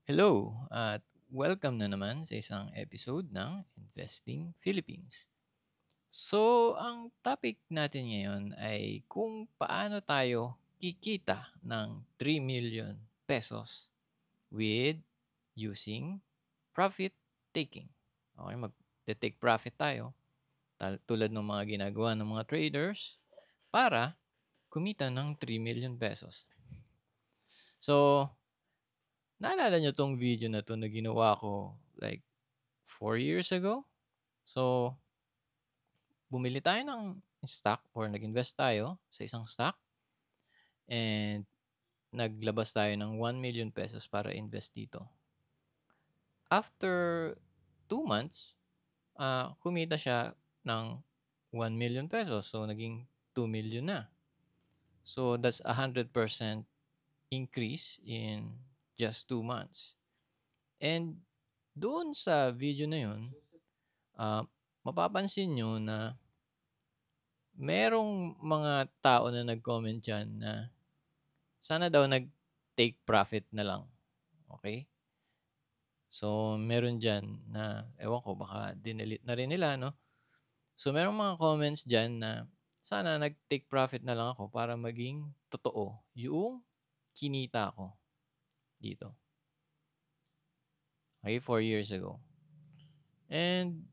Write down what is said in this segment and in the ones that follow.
Hello at welcome na naman sa isang episode ng Investing Philippines. So, ang topic natin ngayon ay kung paano tayo kikita ng 3 million pesos with using profit taking. Okay, mag-take profit tayo tulad ng mga ginagawa ng mga traders para kumita ng 3 million pesos. So, naalala nyo tong video na to na ginawa ko like 4 years ago? So, bumili tayo ng stock or nag-invest tayo sa isang stock and naglabas tayo ng 1 million pesos para invest dito. After 2 months, kumita siya ng 1 million pesos. So, naging 2 million na. So, that's 100% increase in just 2 months. And doon sa video na yun, mapapansin nyo na merong mga tao na nag-comment dyan na sana daw nag-take profit na lang. Okay? So, meron dyan na, ewan ko, baka dinelete na rin nila, no? So, merong mga comments dyan na sana nag-take profit na lang ako para maging totoo yung kinita ko dito. Okay, 4 years ago. And,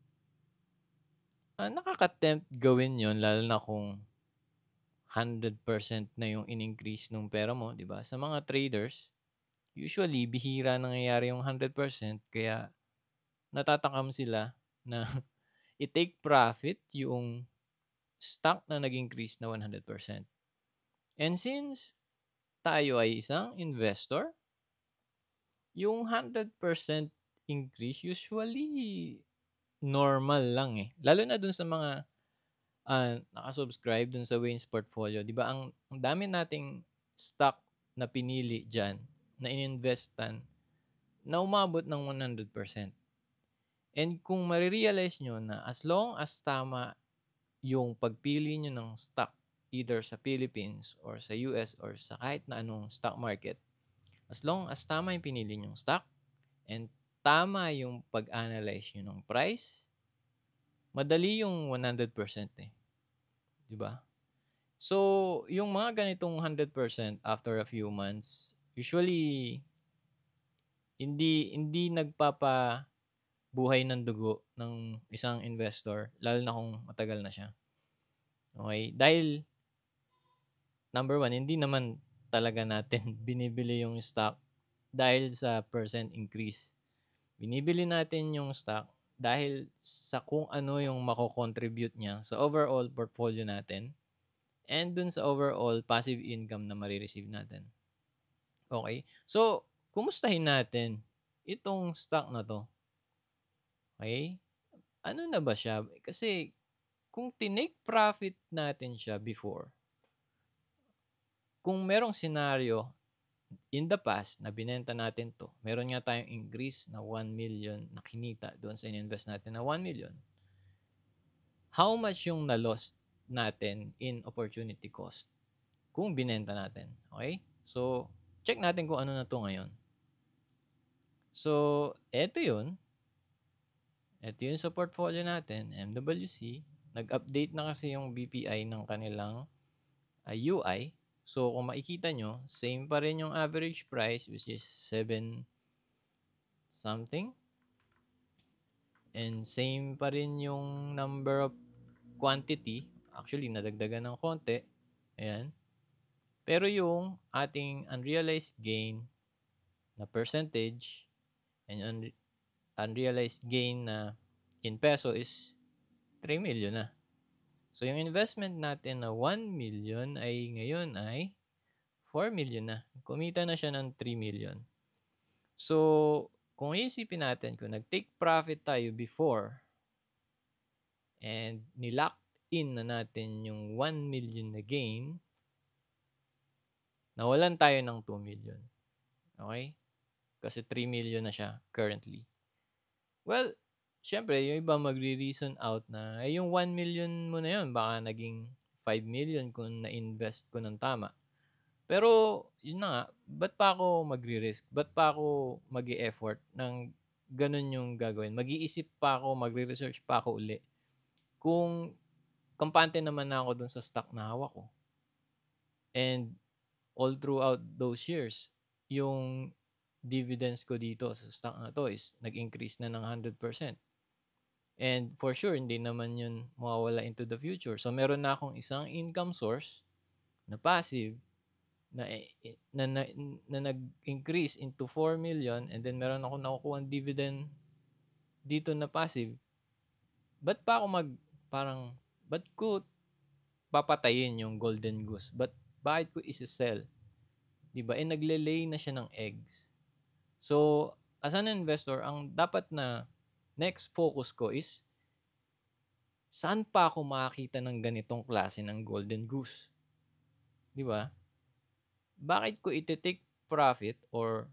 nakaka-tempt gawin yon lalo na kung 100% na yung in-increase ng pera mo, di ba? Sa mga traders, usually, bihira nangyayari yung 100% kaya natatakam sila na i-take profit yung stock na nag-increase na 100%. And since tayo ay isang investor, yung 100% increase usually normal lang eh. Lalo na dun sa mga nakasubscribe dun sa Wayne's Portfolio. Di ba ang dami nating stock na pinili dyan, na ininvestan, na umabot ng 100%. And kung marirealize nyo na as long as tama yung pagpili nyo ng stock, either sa Philippines or sa US or sa kahit na anong stock market, as long as tama yung pinili nyong stock and tama yung pag-analyze nyo ng price, madali yung 100% eh. Diba? So, yung mga ganitong 100% after a few months, usually, hindi nagpapabuhay ng dugo ng isang investor, lalo na kung matagal na siya. Okay? Dahil, number one, hindi naman talaga natin binibili yung stock dahil sa percent increase. Binibili natin yung stock dahil sa kung ano yung mako-contribute niya sa overall portfolio natin and dun sa overall passive income na marireceive natin. Okay? So, kumustahin natin itong stock na to. Okay? Ano na ba siya? Kasi, kung tinake profit natin siya before, kung merong scenario in the past na binenta natin to, meron nga tayong increase na 1 million na kinita doon sa ininvest natin na 1 million. How much yung na-lost natin in opportunity cost kung binenta natin? Okay? So, check natin kung ano na to ngayon. So, eto yun. Ito yun sa portfolio natin, MWC. Nag-update na kasi yung BPI ng kanilang UI. So, kung makikita nyo, same pa rin yung average price which is 7 something. And same pa rin yung number of quantity. Actually, nadagdagan ng konti. Ayan. Pero yung ating unrealized gain na percentage and unrealized gain na in peso is 3 million na. So, yung investment natin na 1 million ay ngayon ay 4 million na. Kumita na siya ng 3 million. So, kung iisipin natin, kung nag-take profit tayo before and nilock in na natin yung 1 million na gain, nawalan tayo ng 2 million. Okay? Kasi 3 million na siya currently. Well, syempre, yung iba magre-reason out na, yung 1 million mo na yun, baka naging 5 million kung na-invest ko ng tama. Pero, yun na nga, ba't pa ako magre-risk? Ba't pa ako mag-e-effort ng ganun yung gagawin? Mag-iisip pa ako, magre-research pa ako uli. Kung kampante naman na ako dun sa stock na hawak ko. And all throughout those years, yung dividends ko dito sa stock na to is nag-increase na ng 100%. And for sure, hindi naman yun mawawala into the future. So, meron na akong isang income source na passive na, na nag-increase into 4 million and then meron ako nakukuha dividend dito na passive. Ba't pa ako ba't ko papatayin yung golden goose? Bakit ko isa-sell? Diba? Nagle-lay na siya ng eggs. So, as an investor, ang dapat na next focus ko is saan pa ako makakita ng ganitong klase ng golden goose? Di ba? Bakit ko iti-take profit or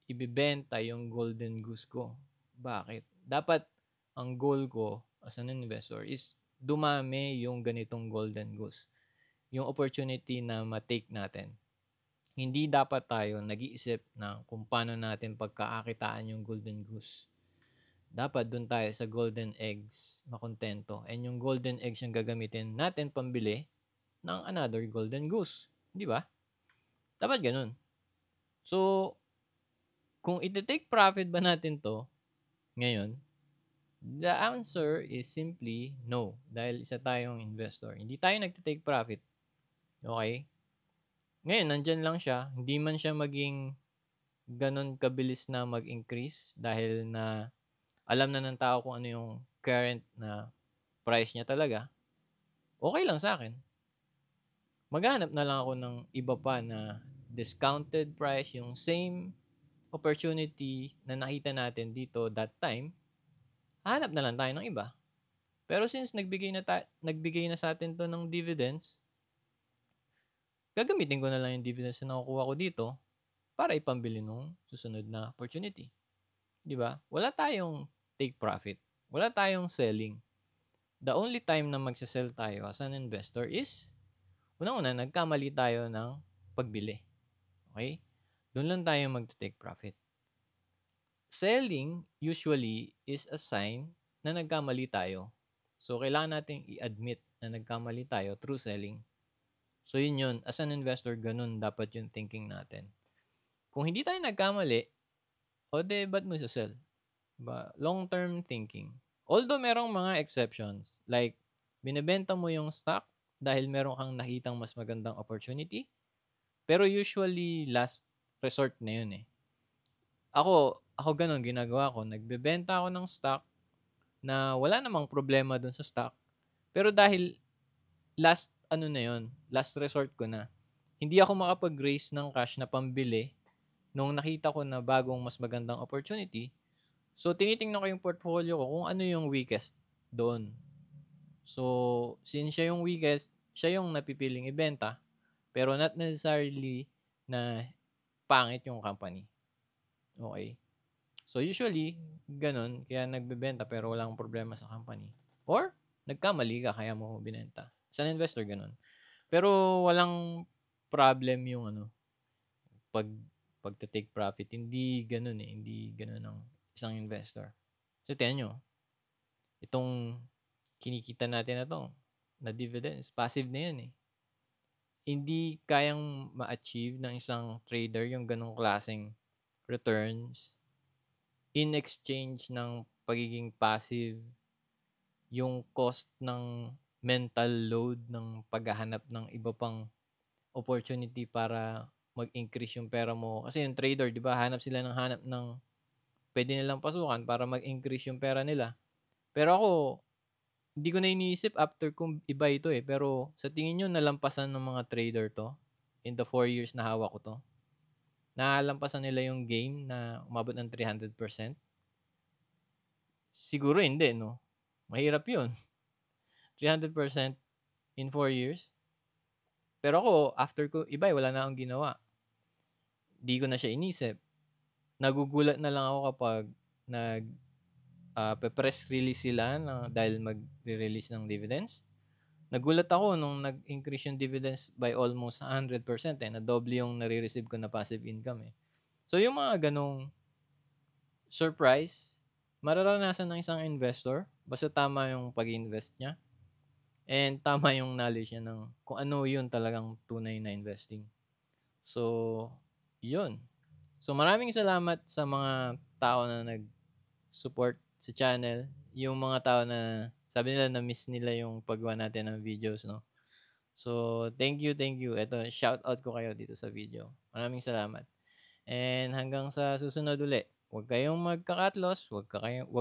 ibibenta yung golden goose ko? Bakit? Dapat ang goal ko as an investor is dumami yung ganitong golden goose. Yung opportunity na ma-take natin. Hindi dapat tayo nag-iisip na kung paano natin pagkakakitaan yung golden goose. Dapat dun tayo sa golden eggs makontento. And yung golden eggs yung gagamitin natin pambili ng another golden goose. Di ba? Dapat ganun. So, kung iti-take profit ba natin to ngayon, the answer is simply no. Dahil isa tayong investor. Hindi tayo nagtitake profit. Okay? Ngayon, nandyan lang siya. Hindi man siya maging ganun kabilis na mag-increase dahil na alam na ng tao kung ano yung current na price niya talaga. Okay lang sa akin. Maghanap na lang ako ng iba pa na discounted price, yung same opportunity na nakita natin dito that time, hanap na lang tayo ng iba. Pero since nagbigay na sa atin to ng dividends, gagamitin ko na lang yung dividends na nakukuha ko dito para ipambili nung susunod na opportunity. Di ba? Wala tayong take profit. Wala tayong selling. The only time na magsasell tayo as an investor is unang-una, nagkamali tayo ng pagbili. Okay? Doon lang tayo mag-take profit. Selling usually is a sign na nagkamali tayo. So, kailangan nating i-admit na nagkamali tayo through selling. So, yun. As an investor, ganun dapat yung thinking natin. Kung hindi tayo nagkamali, ba't mo isa-sell? Diba? Long-term thinking. Although merong mga exceptions, like, binibenta mo yung stock dahil meron kang nakitang mas magandang opportunity, pero usually, last resort na yun eh. Ako ganun, ginagawa ko. Nagbebenta ako ng stock na wala namang problema dun sa stock. Pero dahil last resort ko na. Hindi ako makapag-raise ng cash na pambili nung nakita ko na bagong mas magandang opportunity. So, tinitingnan ko yung portfolio ko kung ano yung weakest doon. So, since siya yung weakest, siya yung napipiling ibenta. Pero not necessarily na pangit yung company. Okay. So, usually, ganun. Kaya nagbebenta pero walang problema sa company. Or, nagkamali ka kaya mo binenta. Sa investor, ganun. Pero, walang problem yung pagta-take profit. Hindi ganun eh. Hindi ganun ang isang investor. So, tiyan nyo. Itong kinikita natin na to, na dividends, passive na yan eh. Hindi kayang ma-achieve ng isang trader yung ganong klaseng returns in exchange ng pagiging passive, yung cost ng mental load ng paghahanap ng iba pang opportunity para mag-increase yung pera mo. Kasi yung trader, di ba, hanap ng pwede nilang pasukan para mag-increase yung pera nila. Pero ako, hindi ko na iniisip after kung iba ito eh. Pero sa tingin nyo, nalampasan ng mga trader to in the 4 years na hawak ko to? Nalampasan nila yung game na umabot ng 300%? Siguro hindi, no? Mahirap yun. 300% in 4 years. Pero ako, after ko, iba wala na akong ginawa. Di ko na siya inisip. Nagugulat na lang ako kapag press release sila dahil mag-release ng dividends. Nagulat ako nung nag-increase yung dividends by almost 100%, eh, na doble yung nare-receive ko na passive income, eh. So, yung mga gano'ng surprise, mararanasan ng isang investor basta tama yung pag-iinvest niya and tama yung knowledge niya ng kung ano yun talagang tunay na investing. So, yun. So, maraming salamat sa mga tao na nag-support sa channel. Yung mga tao na sabi nila na-miss nila yung paggawa natin ng videos, no? So, thank you, thank you. Eto, shout out ko kayo dito sa video. Maraming salamat. And hanggang sa susunod uli, huwag kayong magka-cut loss, huwag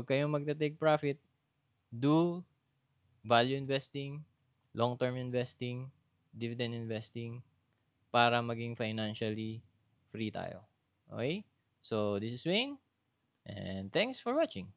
kayong magta-take profit. Do value investing, long-term investing, dividend investing para maging financially free tayo. Okay? So, this is Wayne and thanks for watching.